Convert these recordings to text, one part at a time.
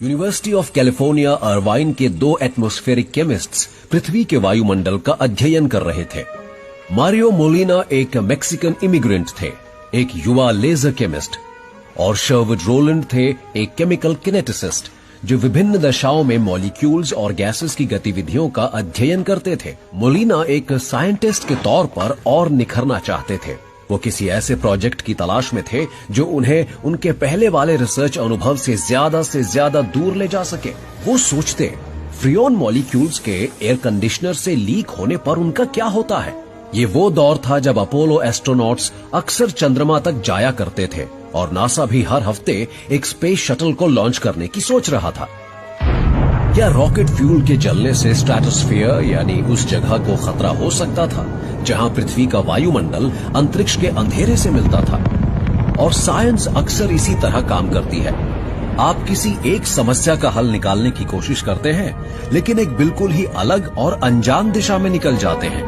University of California Irvine के 2 atmospheric chemists पृथ्वी के वायुमंडल का अध्ययन कर रहे थे। मारियो मोलिना एक मैक्सिकन इमिग्रेंट थे, एक युवा लेजर केमिस्ट, और शर्वुड रोलैंड थे एक केमिकल किनेटिसिस्ट जो विभिन्न दशाओं में मॉलिक्यूल्स और गैसेस की गतिविधियों का अध्ययन करते थे। मोलिना एक साइंटिस्ट के तौर पर और निखरना चाहते थे। वो किसी ऐसे प्रोजेक्ट की तलाश में थे जो उन्हें उनके पहले वाले रिसर्च अनुभव से ज्यादा दूर ले जा सके। वो सोचते फ्रियोन मॉलिक्यूल्स के एयर कंडीशनर से लीक होने पर उनका क्या होता है। ये वो दौर था जब अपोलो एस्ट्रोनॉट्स अक्सर चंद्रमा तक जाया करते थे और नासा भी हर हफ्ते एक स्पेस शटल को लॉन्च करने की सोच रहा था। या रॉकेट फ्यूल के जलने से स्ट्रेटोस्फीयर यानी उस जगह को खतरा हो सकता था जहां पृथ्वी का वायुमंडल अंतरिक्ष के अंधेरे से मिलता था। और साइंस अक्सर इसी तरह काम करती है। आप किसी एक समस्या का हल निकालने की कोशिश करते हैं, लेकिन एक बिल्कुल ही अलग और अनजान दिशा में निकल जाते हैं।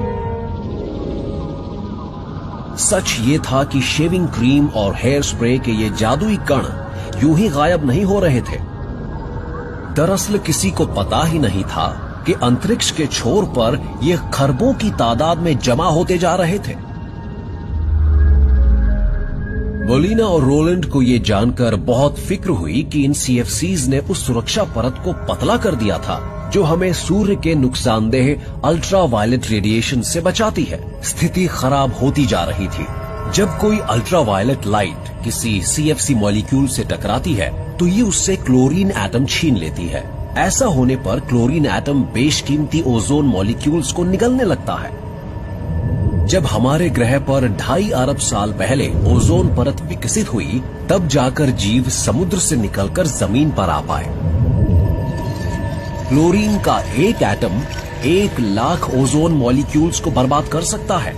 सच ये था कि शेविंग क्रीम और हेयर स्प्रे के ये जादुई कण यूं ही गायब नहीं हो रहे थे। दरअसल किसी को पता ही नहीं था कि अंतरिक्ष के छोर पर ये खरबों की तादाद में जमा होते जा रहे थे। मोलिना और रोलैंड को ये जानकर बहुत फिक्र हुई कि इन सीएफसीज ने उस सुरक्षा परत को पतला कर दिया था जो हमें सूर्य के नुकसानदेह अल्ट्रावायलेट रेडिएशन से बचाती है। स्थिति खराब होती जा रही थी। जब कोई अल्ट्रावायलेट लाइट किसी सीएफसी मॉलिक्यूल से टकराती है तो ये उससे क्लोरीन एटम छीन लेती है। ऐसा होने पर क्लोरीन एटम बेशकीमती ओजोन मॉलिक्यूल्स को निगलने लगता है। जब हमारे ग्रह पर 2.5 अरब साल पहले ओजोन परत विकसित हुई, तब जाकर जीव समुद्र से निकलकर जमीन पर आ पाए। क्लोरीन का एक एटम 1 लाख ओजोन मॉलिक्यूल्स को बर्बाद कर सकता है।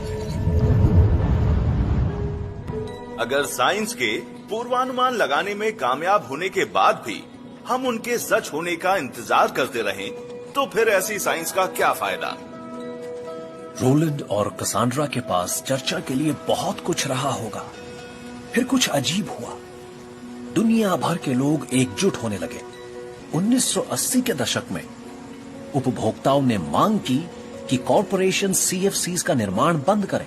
अगर साइंस के पूर्वानुमान लगाने में कामयाब होने के बाद भी हम उनके सच होने का इंतजार करते रहें, तो फिर ऐसी साइंस का क्या फायदा। रोलैंड और कसांड्रा के पास चर्चा के लिए बहुत कुछ रहा होगा। फिर कुछ अजीब हुआ। दुनिया भर के लोग एकजुट होने लगे। 1980 के दशक में उपभोक्ताओं ने मांग की कि कॉरपोरेशन सीएफसीज का निर्माण बंद करें।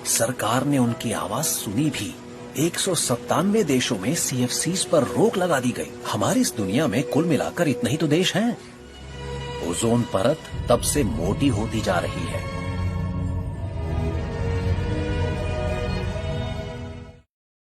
सरकार ने उनकी आवाज सुनी भी। 197 देशों में सीएफसीज पर रोक लगा दी गई। हमारी इस दुनिया में कुल मिलाकर इतने ही तो देश हैं। ओजोन परत तब से मोटी होती जा रही है।